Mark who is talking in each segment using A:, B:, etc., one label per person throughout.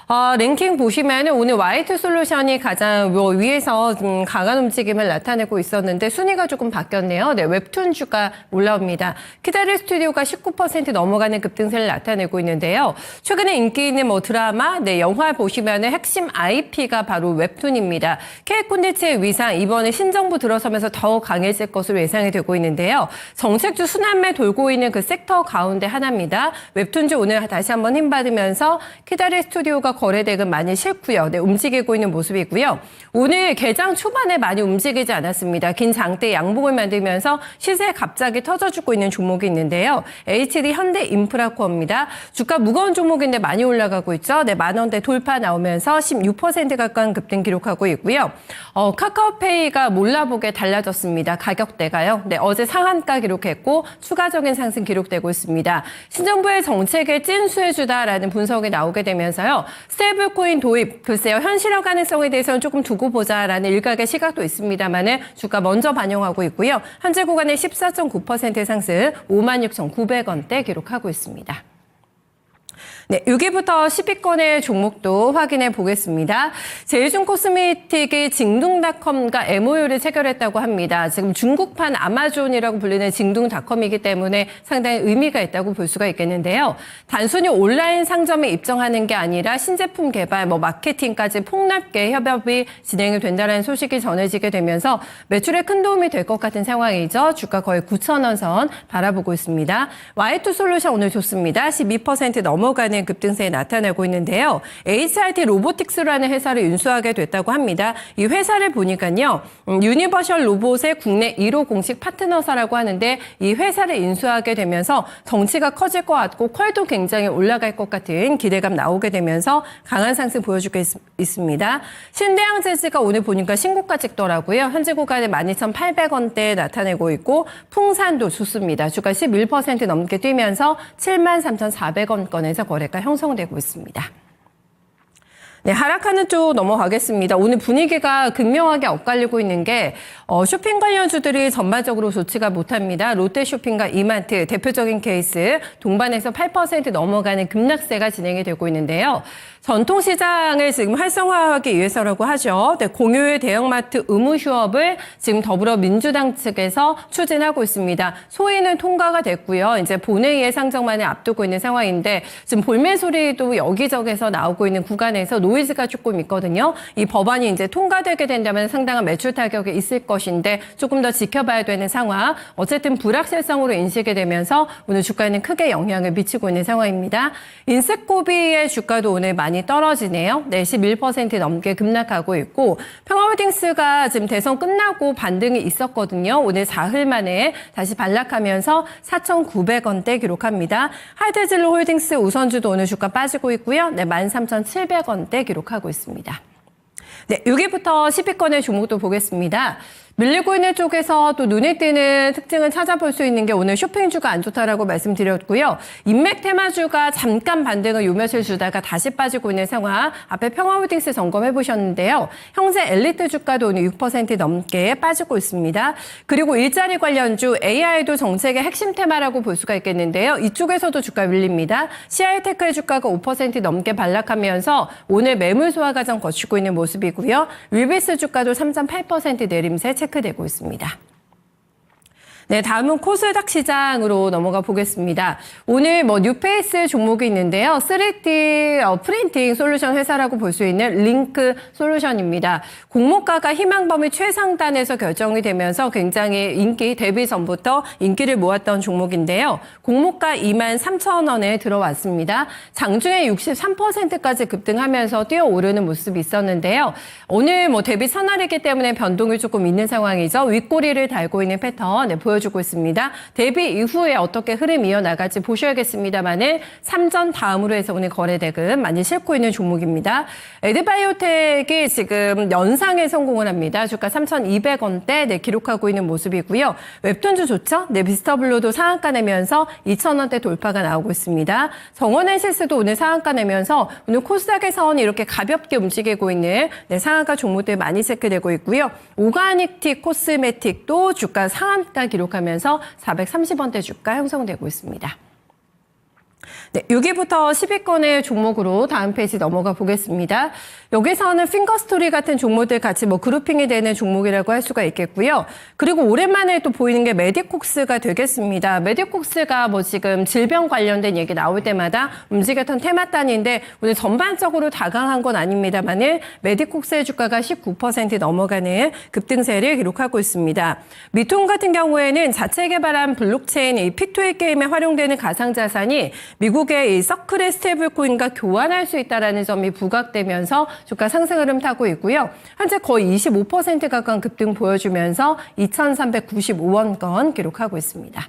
A: 랭킹 보시면은 오늘 Y2 솔루션이 가장 위에서 강한 움직임을 나타내고 있었는데 순위가 조금 바뀌었네요. 네, 웹툰주가 올라옵니다. 키다리 스튜디오가 19% 넘어가는 급등세를 나타내고 있는데요. 최근에 인기 있는 드라마, 영화 보시면은 핵심 IP가 바로 웹툰입니다. K 콘텐츠의 위상 이번에 신정부 들어서면서 더 강해질 것으로 예상이 되고 있는데요. 정책주 순환매 돌고 있는 그 섹터 가운데 하나입니다. 웹툰주 오늘 다시 한번 힘받으면서 키다리 스튜디오가 거래대금 많이 싫고요. 네, 움직이고 있는 모습이고요. 오늘 개장 초반에 많이 움직이지 않았습니다. 긴 장대 양봉을 만들면서 시세 갑자기 터져주고 있는 종목이 있는데요. HD 현대인프라코어입니다. 주가 무거운 종목인데 많이 올라가고 있죠. 네, 만원대 돌파 나오면서 16% 가까운 급등 기록하고 있고요. 카카오페이가 몰라보게 달라졌습니다. 가격대가요. 네, 어제 상한가 기록했고 추가적인 상승 기록되고 있습니다. 신정부의 정책에 찐수해주다라는 분석이 나오게 되면서요. 스테이블코인 도입, 글쎄요. 현실화 가능성에 대해서는 조금 두고 보자라는 일각의 시각도 있습니다만은 주가 먼저 반영하고 있고요. 현재 구간에 14.9% 상승 56,900원대 기록하고 있습니다. 네, 6위부터 10위권의 종목도 확인해 보겠습니다. 제이준 코스메틱이 징둥닷컴과 MOU를 체결했다고 합니다. 지금 중국판 아마존이라고 불리는 징둥닷컴이기 때문에 상당히 의미가 있다고 볼 수가 있겠는데요. 단순히 온라인 상점에 입점하는 게 아니라 신제품 개발, 마케팅까지 폭넓게 협업이 진행이 된다는 소식이 전해지게 되면서 매출에 큰 도움이 될 것 같은 상황이죠. 주가 거의 9,000원 선 바라보고 있습니다. Y2 솔루션 오늘 좋습니다. 12% 넘어가는 급등세에 나타나고 있는데요. HIT 로보틱스라는 회사를 인수하게 됐다고 합니다. 이 회사를 보니까요. 유니버셜 로봇의 국내 1호 공식 파트너사라고 하는데 이 회사를 인수하게 되면서 덩치가 커질 것 같고 퀄도 굉장히 올라갈 것 같은 기대감 나오게 되면서 강한 상승 보여주고 있습니다. 신대양재즈가 오늘 보니까 신고가 찍더라고요. 현재 구간에 12,800원대에 나타내고 있고 풍산도 좋습니다. 주가 11% 넘게 뛰면서 73,400원권에서 거래가 형성되고 있습니다. 네, 하락하는 쪽 넘어가겠습니다. 오늘 분위기가 극명하게 엇갈리고 있는 게 쇼핑 관련주들이 전반적으로 좋지가 못합니다. 롯데쇼핑과 이마트 대표적인 케이스 동반해서 8% 넘어가는 급락세가 진행이 되고 있는데요. 전통시장을 지금 활성화하기 위해서라고 하죠. 네, 공유의 대형마트 의무 휴업을 지금 더불어민주당 측에서 추진하고 있습니다. 소위는 통과가 됐고요. 이제 본회의의 상정만을 앞두고 있는 상황인데 지금 볼멘 소리도 여기저기서 나오고 있는 구간에서 노이즈가 조금 있거든요. 이 법안이 이제 통과되게 된다면 상당한 매출 타격이 있을 것인데 조금 더 지켜봐야 되는 상황. 어쨌든 불확실성으로 인식이 되면서 오늘 주가에는 크게 영향을 미치고 있는 상황입니다. 인스코비의 주가도 오늘 많이 떨어지네요. 네, 11% 넘게 급락하고 있고 평화홀딩스가 지금 대선 끝나고 반등이 있었거든요. 오늘 사흘 만에 다시 반락하면서 4,900원대 기록합니다. 하이드진로 홀딩스 우선주도 오늘 주가 빠지고 있고요. 네, 13,700원대 기록하고 있습니다. 네, 6위부터 10위권의 종목도 보겠습니다. 밀리고 있는 쪽에서 또 눈에 띄는 특징을 찾아볼 수 있는 게 오늘 쇼핑주가 안 좋다라고 말씀드렸고요. 인맥 테마주가 잠깐 반등을 요 며칠 주다가 다시 빠지고 있는 상황. 앞에 평화홀딩스 점검해 보셨는데요. 형제 엘리트 주가도 오늘 6% 넘게 빠지고 있습니다. 그리고 일자리 관련주 AI도 정책의 핵심 테마라고 볼 수가 있겠는데요. 이쪽에서도 주가 밀립니다. CI테크의 주가가 5% 넘게 반락하면서 오늘 매물 소화 과정 거치고 있는 모습이고요. 윌비스 주가도 3.8% 내림세 체크되고 있습니다. 네, 다음은 코스닥 시장으로 넘어가 보겠습니다. 오늘 뉴페이스 종목이 있는데요. 3D 프린팅 솔루션 회사라고 볼 수 있는 링크 솔루션입니다. 공모가가 희망 범위 최상단에서 결정이 되면서 굉장히 데뷔 전부터 인기를 모았던 종목인데요. 공모가 23,000원에 들어왔습니다. 장중에 63%까지 급등하면서 뛰어오르는 모습이 있었는데요. 오늘 데뷔 첫날이기 때문에 변동이 조금 있는 상황이죠. 윗꼬리를 달고 있는 패턴 보여주고 있습니다. 데뷔 이후에 어떻게 흐름이 이어나갈지 보셔야겠습니다만은 3전 다음으로 해서 오늘 거래대금 많이 싣고 있는 종목입니다. 에드바이오텍이 지금 연상에 성공을 합니다. 주가 3,200원대 기록하고 있는 모습이고요. 웹툰주 좋죠? 네, 미스터블루도 상한가 내면서 2,000원대 돌파가 나오고 있습니다. 정원엔시스도 오늘 상한가 내면서 오늘 코스닥에서는 이렇게 가볍게 움직이고 있는 상한가 종목들 많이 체크되고 있고요. 오가닉틱 코스메틱도 주가 상한가 기록하면서 430원대 주가 형성되고 있습니다. 네, 6위부터 10위권의 종목으로 다음 페이지 넘어가 보겠습니다. 여기서는 핑거스토리 같은 종목들 같이 그룹핑이 되는 종목이라고 할 수가 있겠고요. 그리고 오랜만에 또 보이는 게 메디콕스가 되겠습니다. 메디콕스가 지금 질병 관련된 얘기 나올 때마다 움직였던 테마단인데 오늘 전반적으로 다강한 건 아닙니다만은 메디콕스의 주가가 19% 넘어가는 급등세를 기록하고 있습니다. 미통 같은 경우에는 자체 개발한 블록체인 P2E 게임에 활용되는 가상자산이 미국의 이 서클의 스테이블코인과 교환할 수 있다는 점이 부각되면서 주가 상승 흐름 타고 있고요. 현재 거의 25% 가까운 급등 보여주면서 2,395원권 기록하고 있습니다.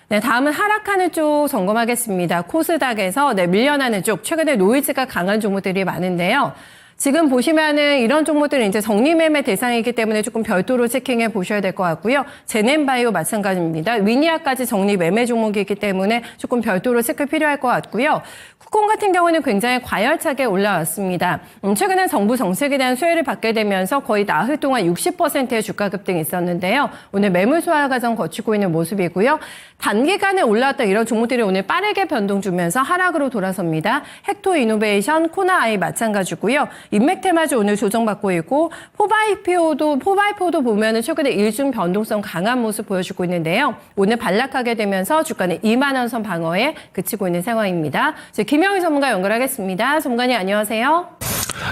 A: 네, 다음은 하락하는 쪽 점검하겠습니다. 코스닥에서 밀려나는 쪽, 최근에 노이즈가 강한 종목들이 많은데요. 지금 보시면은 이런 종목들은 이제 정리매매 대상이기 때문에 조금 별도로 체킹해 보셔야 될 것 같고요. 제넨바이오 마찬가지입니다. 위니아까지 정리매매 종목이기 때문에 조금 별도로 체크 필요할 것 같고요. 쿠폰 같은 경우는 굉장히 과열차게 올라왔습니다. 최근에 정부 정책에 대한 수혜를 받게 되면서 거의 나흘 동안 60%의 주가 급등이 있었는데요. 오늘 매물 소화 과정 거치고 있는 모습이고요. 단기간에 올라왔던 이런 종목들이 오늘 빠르게 변동 주면서 하락으로 돌아섭니다. 헥토 이노베이션, 코나아이 마찬가지고요. 인맥테마주 오늘 조정받고 있고 포바이포도 보면은 최근에 일중 변동성 강한 모습 보여주고 있는데요. 오늘 반락하게 되면서 주가는 2만 원 선 방어에 그치고 있는 상황입니다. 김영희 전문가 연결하겠습니다. 전문가님 안녕하세요.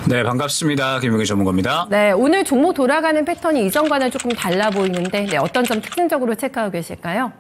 B: 네, 반갑습니다. 김용희 전문가입니다.
A: 네, 오늘 종목 돌아가는 패턴이 이전과는 조금 달라 보이는데 어떤 점 특징적으로 체크하고 계실까요?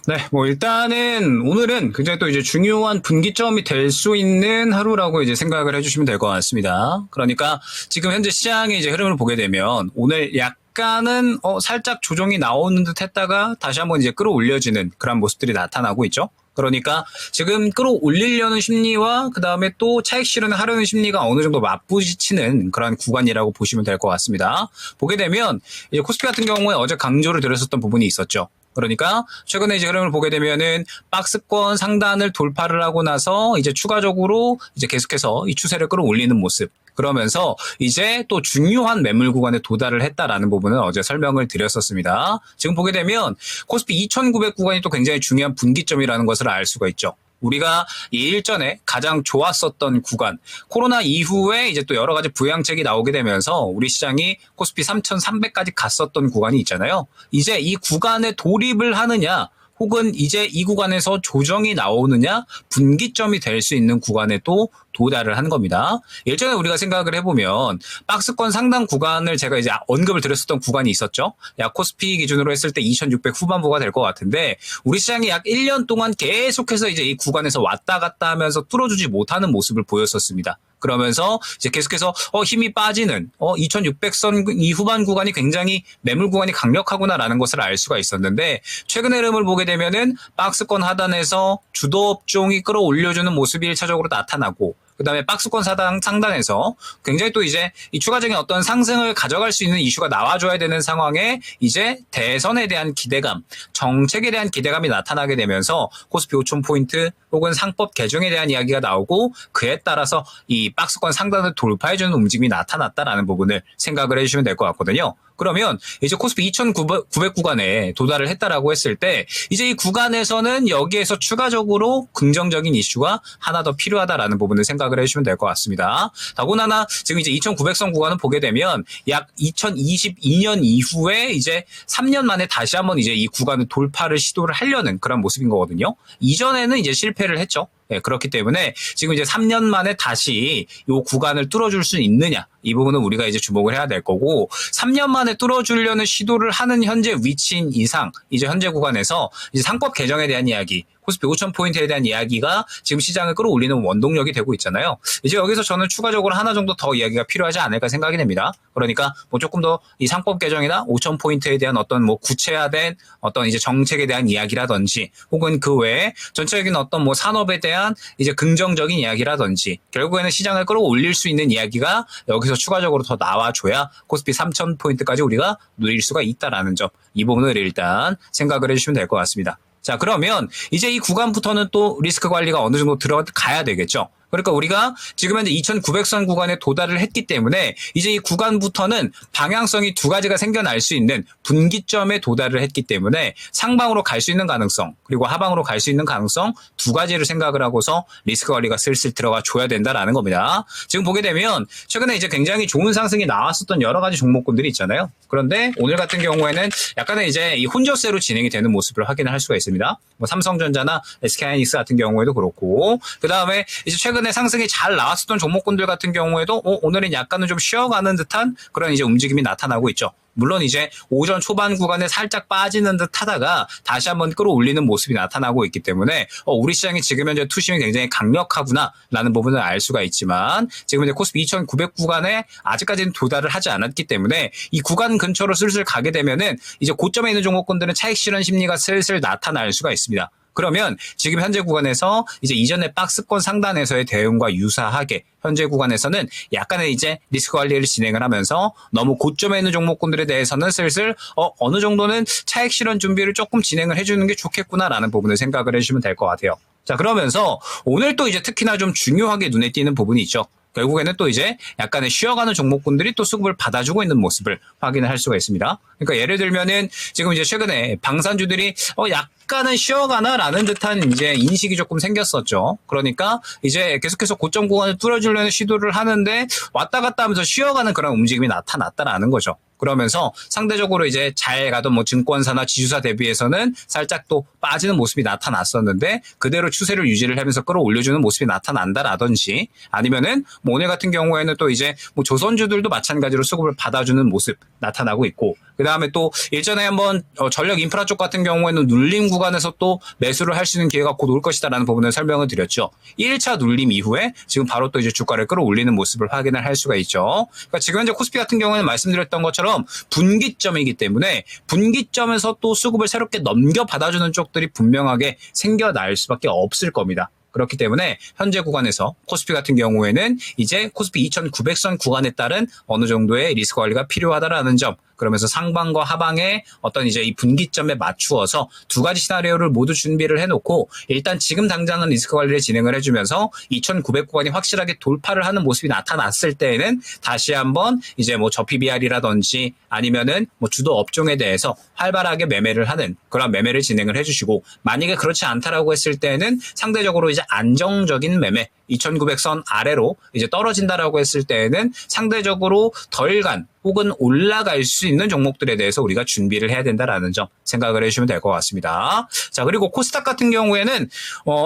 B: 네, 일단은 오늘은 굉장히 또 이제 중요한 분기점이 될 수 있는 하루라고 이제 생각을 해주시면 될 것 같습니다. 그러니까 지금 현재 시장의 이제 흐름을 보게 되면 오늘 약간은 살짝 조정이 나오는 듯 했다가 다시 한번 이제 끌어올려지는 그런 모습들이 나타나고 있죠. 그러니까 지금 끌어올리려는 심리와 그다음에 또 차익 실현하려는 심리가 어느 정도 맞부딪히는 그런 구간이라고 보시면 될 것 같습니다. 보게 되면 이제 코스피 같은 경우에 어제 강조를 드렸었던 부분이 있었죠. 그러니까 최근에 이제 흐름을 보게 되면은 박스권 상단을 돌파를 하고 나서 이제 추가적으로 이제 계속해서 이 추세를 끌어올리는 모습. 그러면서 이제 또 중요한 매물 구간에 도달을 했다라는 부분은 어제 설명을 드렸었습니다. 지금 보게 되면 코스피 2,900 구간이 또 굉장히 중요한 분기점이라는 것을 알 수가 있죠. 우리가 이 일전에 가장 좋았었던 구간, 코로나 이후에 이제 또 여러 가지 부양책이 나오게 되면서 우리 시장이 코스피 3,300까지 갔었던 구간이 있잖아요. 이제 이 구간에 돌입을 하느냐, 혹은 이제 이 구간에서 조정이 나오느냐, 분기점이 될 수 있는 구간에 또 도달을 한 겁니다. 예전에 우리가 생각을 해보면 박스권 상단 구간을 제가 이제 언급을 드렸었던 구간이 있었죠. 약 코스피 기준으로 했을 때 2,600 후반부가 될 것 같은데 우리 시장이 약 1년 동안 계속해서 이제 이 구간에서 왔다 갔다 하면서 뚫어주지 못하는 모습을 보였었습니다. 그러면서 이제 계속해서 힘이 빠지는 2,600선 이 후반 구간이 굉장히 매물 구간이 강력하구나라는 것을 알 수가 있었는데 최근의 흐름을 보게 되면은 박스권 하단에서 주도 업종이 끌어올려주는 모습이 1차적으로 나타나고 그다음에 박스권 상단에서 굉장히 또 이제 이 추가적인 어떤 상승을 가져갈 수 있는 이슈가 나와줘야 되는 상황에 이제 대선에 대한 기대감, 정책에 대한 기대감이 나타나게 되면서 코스피 5,000포인트 혹은 상법 개정에 대한 이야기가 나오고 그에 따라서 이 박스권 상단을 돌파해주는 움직임이 나타났다라는 부분을 생각을 해주시면 될 것 같거든요. 그러면 이제 코스피 2,900 구간에 도달을 했다라고 했을 때 이제 이 구간에서는 여기에서 추가적으로 긍정적인 이슈가 하나 더 필요하다라는 부분을 생각을 해주시면 될 것 같습니다. 더군다나 지금 이제 2,900선 구간을 보게 되면 약 2022년 이후에 이제 3년 만에 다시 한번 이제 이 구간을 돌파를 시도를 하려는 그런 모습인 거거든요. 이전에는 이제 실패를 했죠. 네, 그렇기 때문에 지금 이제 3년 만에 다시 이 구간을 뚫어줄 수 있느냐 이 부분은 우리가 이제 주목을 해야 될 거고 3년 만에 뚫어주려는 시도를 하는 현재 위치인 이상 이제 현재 구간에서 이제 상법 개정에 대한 이야기 코스피 5,000포인트에 대한 이야기가 지금 시장을 끌어올리는 원동력이 되고 있잖아요. 이제 여기서 저는 추가적으로 하나 정도 더 이야기가 필요하지 않을까 생각이 됩니다. 그러니까 조금 더 이 상법 개정이나 5,000포인트에 대한 어떤 구체화된 어떤 이제 정책에 대한 이야기라든지 혹은 그 외에 전체적인 어떤 산업에 대한 이제 긍정적인 이야기라든지 결국에는 시장을 끌어올릴 수 있는 이야기가 여기서 추가적으로 더 나와줘야 코스피 3,000포인트까지 우리가 누릴 수가 있다라는 점 이 부분을 일단 생각을 해주시면 될 것 같습니다. 자, 그러면 이제 이 구간부터는 또 리스크 관리가 어느 정도 들어가야 되겠죠. 그러니까 우리가 지금 현재 2,900선 구간에 도달을 했기 때문에 이제 이 구간부터는 방향성이 두 가지가 생겨날 수 있는 분기점에 도달을 했기 때문에 상방으로 갈 수 있는 가능성 그리고 하방으로 갈 수 있는 가능성 두 가지를 생각을 하고서 리스크 관리가 슬슬 들어가 줘야 된다라는 겁니다. 지금 보게 되면 최근에 이제 굉장히 좋은 상승이 나왔었던 여러 가지 종목군들이 있잖아요. 그런데 오늘 같은 경우에는 약간의 이제 이 혼조세로 진행이 되는 모습을 확인을 할 수가 있습니다. 뭐 삼성전자나 SK하이닉스 같은 경우에도 그렇고 그 다음에 이제 최근에 상승이 잘 나왔었던 종목군들 같은 경우에도 오늘은 약간은 좀 쉬어가는 듯한 그런 이제 움직임이 나타나고 있죠. 물론 이제 오전 초반 구간에 살짝 빠지는 듯 하다가 다시 한번 끌어올리는 모습이 나타나고 있기 때문에 우리 시장이 지금 현재 투심이 굉장히 강력하구나라는 부분을 알 수가 있지만 지금 이제 코스피 2,900 구간에 아직까지는 도달을 하지 않았기 때문에 이 구간 근처로 슬슬 가게 되면은 이제 고점에 있는 종목군들은 차익 실현 심리가 슬슬 나타날 수가 있습니다. 그러면 지금 현재 구간에서 이제 이전의 박스권 상단에서의 대응과 유사하게 현재 구간에서는 약간의 이제 리스크 관리를 진행을 하면서 너무 고점에 있는 종목군들에 대해서는 슬슬 어느 정도는 차익 실현 준비를 조금 진행을 해주는 게 좋겠구나라는 부분을 생각을 해주시면 될 것 같아요. 자, 그러면서 오늘 또 이제 특히나 좀 중요하게 눈에 띄는 부분이 있죠. 결국에는 또 이제 약간의 쉬어가는 종목군들이 또 수급을 받아주고 있는 모습을 확인을 할 수가 있습니다. 그러니까 예를 들면은 지금 이제 최근에 방산주들이 약간은 쉬어가나라는 듯한 이제 인식이 조금 생겼었죠. 그러니까 이제 계속해서 고점 구간을 뚫어주려는 시도를 하는데 왔다 갔다 하면서 쉬어가는 그런 움직임이 나타났다라는 거죠. 그러면서 상대적으로 이제 잘 가던 뭐 증권사나 지주사 대비해서는 살짝 또 빠지는 모습이 나타났었는데 그대로 추세를 유지를 하면서 끌어올려주는 모습이 나타난다라든지 아니면은 뭐 오늘 같은 경우에는 또 이제 뭐 조선주들도 마찬가지로 수급을 받아주는 모습 나타나고 있고 그 다음에 또 일전에 한번 전력 인프라 쪽 같은 경우에는 눌림 구간에서 또 매수를 할 수 있는 기회가 곧 올 것이다라는 부분을 설명을 드렸죠. 1차 눌림 이후에 지금 바로 또 이제 주가를 끌어올리는 모습을 확인을 할 수가 있죠. 그러니까 지금 현재 코스피 같은 경우에는 말씀드렸던 것처럼 분기점이기 때문에 분기점에서 또 수급을 새롭게 넘겨 받아주는 쪽들이 분명하게 생겨날 수밖에 없을 겁니다. 그렇기 때문에 현재 구간에서 코스피 같은 경우에는 이제 코스피 2,900선 구간에 따른 어느 정도의 리스크 관리가 필요하다라는 점 그러면서 상방과 하방의 어떤 이제 이 분기점에 맞추어서 두 가지 시나리오를 모두 준비를 해놓고 일단 지금 당장은 리스크 관리를 진행을 해주면서 2,900 구간이 확실하게 돌파를 하는 모습이 나타났을 때에는 다시 한번 이제 뭐 저PBR이라든지 아니면은 뭐 주도 업종에 대해서 활발하게 매매를 하는 그런 매매를 진행을 해주시고 만약에 그렇지 않다라고 했을 때는 상대적으로 이제 안정적인 매매 2,900선 아래로 이제 떨어진다라고 했을 때에는 상대적으로 덜간 혹은 올라갈 수 있는 종목들에 대해서 우리가 준비를 해야 된다라는 점 생각을 해주시면 될 것 같습니다. 자, 그리고 코스닥 같은 경우에는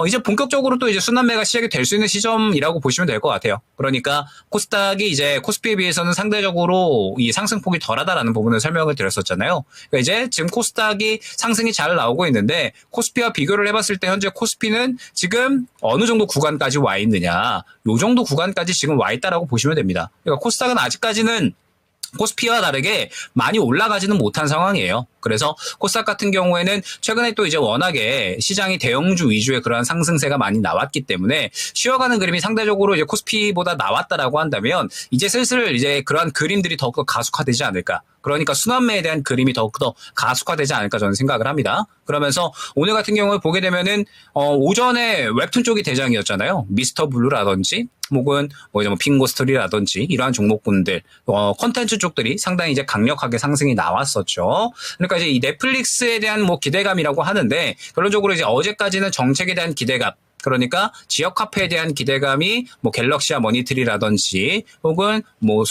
B: 이제 본격적으로 또 이제 순환매가 시작이 될 수 있는 시점이라고 보시면 될 것 같아요. 그러니까 코스닥이 이제 코스피에 비해서는 상대적으로 이 상승폭이 덜하다라는 부분을 설명을 드렸었잖아요. 그러니까 이제 지금 코스닥이 상승이 잘 나오고 있는데 코스피와 비교를 해봤을 때 현재 코스피는 지금 어느 정도 구간까지 와 있느냐, 요 정도 구간까지 지금 와 있다라고 보시면 됩니다. 그러니까 코스닥은 아직까지는 코스피와 다르게 많이 올라가지는 못한 상황이에요. 그래서 코스닥 같은 경우에는 최근에 또 이제 워낙에 시장이 대형주 위주의 그러한 상승세가 많이 나왔기 때문에 쉬어가는 그림이 상대적으로 이제 코스피보다 나왔다라고 한다면 이제 슬슬 이제 그러한 그림들이 더욱더 가속화되지 않을까. 그러니까 순환매에 대한 그림이 더욱더 가속화되지 않을까 저는 생각을 합니다. 그러면서 오늘 같은 경우에 보게 되면은 오전에 웹툰 쪽이 대장이었잖아요. 미스터 블루라든지 혹은 뭐 핑고스토리라든지 이러한 종목군들 콘텐츠 쪽들이 상당히 이제 강력하게 상승이 나왔었죠. 그러니까 이제 이 넷플릭스에 대한 뭐 기대감이라고 하는데 결론적으로 이제 어제까지는 정책에 대한 기대감 그러니까 지역 카페에 대한 기대감이 뭐 갤럭시와 머니트리라든지 혹은 뭐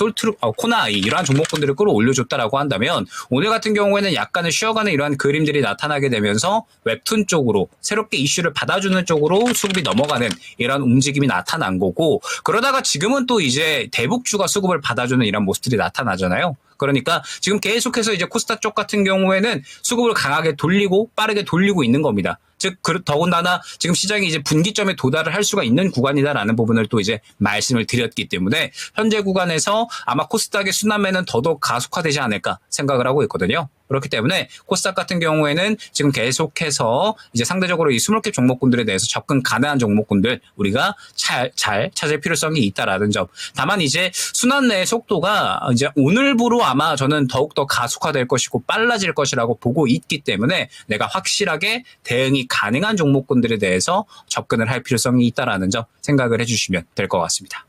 B: 코나이 이러한 종목군들을 끌어올려줬다라고 한다면 오늘 같은 경우에는 약간의 쉬어가는 이러한 그림들이 나타나게 되면서 웹툰 쪽으로 새롭게 이슈를 받아주는 쪽으로 수급이 넘어가는 이런 움직임이 나타난 거고 그러다가 지금은 또 이제 대북주가 수급을 받아주는 이런 모습들이 나타나잖아요. 그러니까 지금 계속해서 이제 코스닥 쪽 같은 경우에는 수급을 강하게 돌리고 빠르게 돌리고 있는 겁니다. 즉 더군다나 지금 시장이 이제 분기점에 도달을 할 수가 있는 구간이다라는 부분을 또 이제 말씀을 드렸기 때문에 현재 구간에서 아마 코스닥의 순환매는 더더욱 가속화되지 않을까 생각을 하고 있거든요. 그렇기 때문에 코스닥 같은 경우에는 지금 계속해서 이제 상대적으로 이 스몰캡 종목군들에 대해서 접근 가능한 종목군들 우리가 잘 찾을 필요성이 있다라는 점. 다만 이제 순환 내 속도가 이제 오늘부로 아마 저는 더욱더 가속화될 것이고 빨라질 것이라고 보고 있기 때문에 내가 확실하게 대응이 가능한 종목군들에 대해서 접근을 할 필요성이 있다라는 점 생각을 해주시면 될 것 같습니다.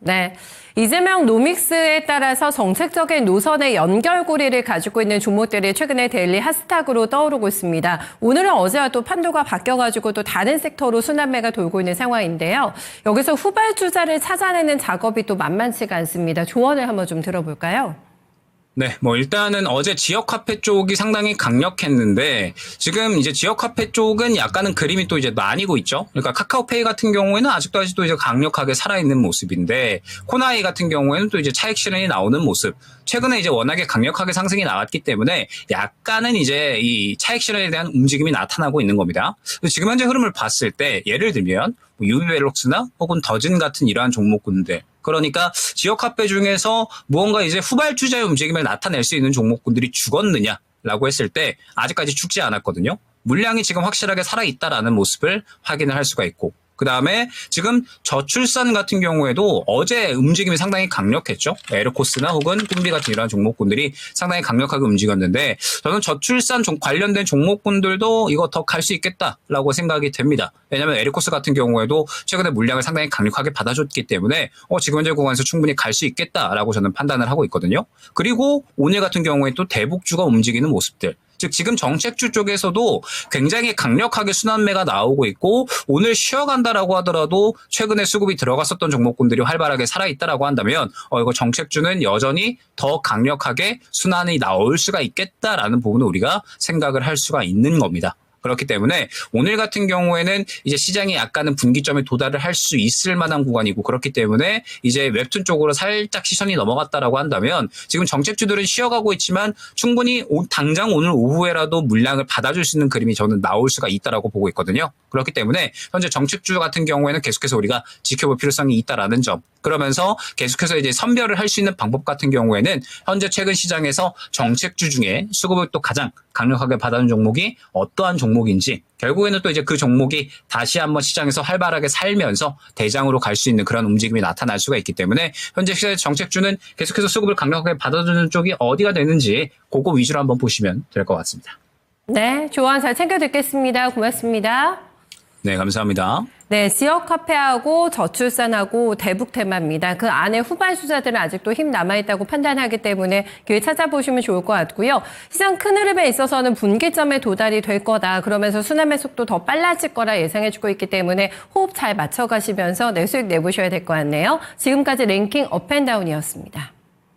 A: 네. 이재명 노믹스에 따라서 정책적인 노선의 연결고리를 가지고 있는 종목들이 최근에 데일리 핫스탁으로 떠오르고 있습니다. 오늘은 어제와 또 판도가 바뀌어가지고 또 다른 섹터로 순환매가 돌고 있는 상황인데요. 여기서 후발주자를 찾아내는 작업이 또 만만치가 않습니다. 조언을 한번 좀 들어볼까요?
B: 네, 뭐 일단은 어제 지역 화폐 쪽이 상당히 강력했는데 지금 이제 지역 화폐 쪽은 약간은 그림이 또 이제 나뉘고 있죠. 그러니까 카카오페이 같은 경우에는 아직도 이제 강력하게 살아있는 모습인데 코나이 같은 경우에는 또 이제 차익 실현이 나오는 모습. 최근에 이제 워낙에 강력하게 상승이 나왔기 때문에 약간은 이제 이 차익 실현에 대한 움직임이 나타나고 있는 겁니다. 지금 현재 흐름을 봤을 때 예를 들면 유비벨록스나 혹은 더진 같은 이러한 종목군들 그러니까 지역 화폐 중에서 무언가 이제 후발주자의 움직임을 나타낼 수 있는 종목군들이 죽었느냐라고 했을 때 아직까지 죽지 않았거든요. 물량이 지금 확실하게 살아있다라는 모습을 확인을 할 수가 있고 그 다음에 지금 저출산 같은 경우에도 어제 움직임이 상당히 강력했죠. 에르코스나 혹은 꿈비 같은 이러한 종목군들이 상당히 강력하게 움직였는데 저는 저출산 관련된 종목군들도 이거 더 갈 수 있겠다라고 생각이 됩니다. 왜냐하면 에르코스 같은 경우에도 최근에 물량을 상당히 강력하게 받아줬기 때문에 지금 현재 구간에서 충분히 갈 수 있겠다라고 저는 판단을 하고 있거든요. 그리고 오늘 같은 경우에 또 대북주가 움직이는 모습들. 즉 지금 정책주 쪽에서도 굉장히 강력하게 순환매가 나오고 있고 오늘 쉬어간다라고 하더라도 최근에 수급이 들어갔었던 종목군들이 활발하게 살아있다라고 한다면 이거 정책주는 여전히 더 강력하게 순환이 나올 수가 있겠다라는 부분을 우리가 생각을 할 수가 있는 겁니다. 그렇기 때문에 오늘 같은 경우에는 이제 시장이 약간은 분기점에 도달을 할 수 있을 만한 구간이고 그렇기 때문에 이제 웹툰 쪽으로 살짝 시선이 넘어갔다라고 한다면 지금 정책주들은 쉬어가고 있지만 충분히 당장 오늘 오후에라도 물량을 받아줄 수 있는 그림이 저는 나올 수가 있다라고 보고 있거든요. 그렇기 때문에 현재 정책주 같은 경우에는 계속해서 우리가 지켜볼 필요성이 있다라는 점. 그러면서 계속해서 이제 선별을 할 수 있는 방법 같은 경우에는 현재 최근 시장에서 정책주 중에 수급을 또 가장 강력하게 받아준 종목이 어떠한 종목인지 결국에는 또 이제 그 종목이 다시 한번 시장에서 활발하게 살면서 대장으로 갈 수 있는 그런 움직임이 나타날 수가 있기 때문에 현재 시장의 정책주는 계속해서 수급을 강력하게 받아주는 쪽이 어디가 되는지 그거 위주로 한번 보시면 될 것 같습니다.
A: 네, 조언 잘 챙겨 듣겠습니다. 고맙습니다.
B: 네, 감사합니다.
A: 네, 지역 화폐하고 저출산하고 대북 테마입니다. 그 안에 후발주자들은 아직도 힘 남아있다고 판단하기 때문에 기회 찾아보시면 좋을 것 같고요. 시장 큰 흐름에 있어서는 분기점에 도달이 될 거다. 그러면서 순환매 속도 더 빨라질 거라 예상해주고 있기 때문에 호흡 잘 맞춰가시면서 내수익 내보셔야 될 것 같네요. 지금까지 랭킹 업앤다운이었습니다.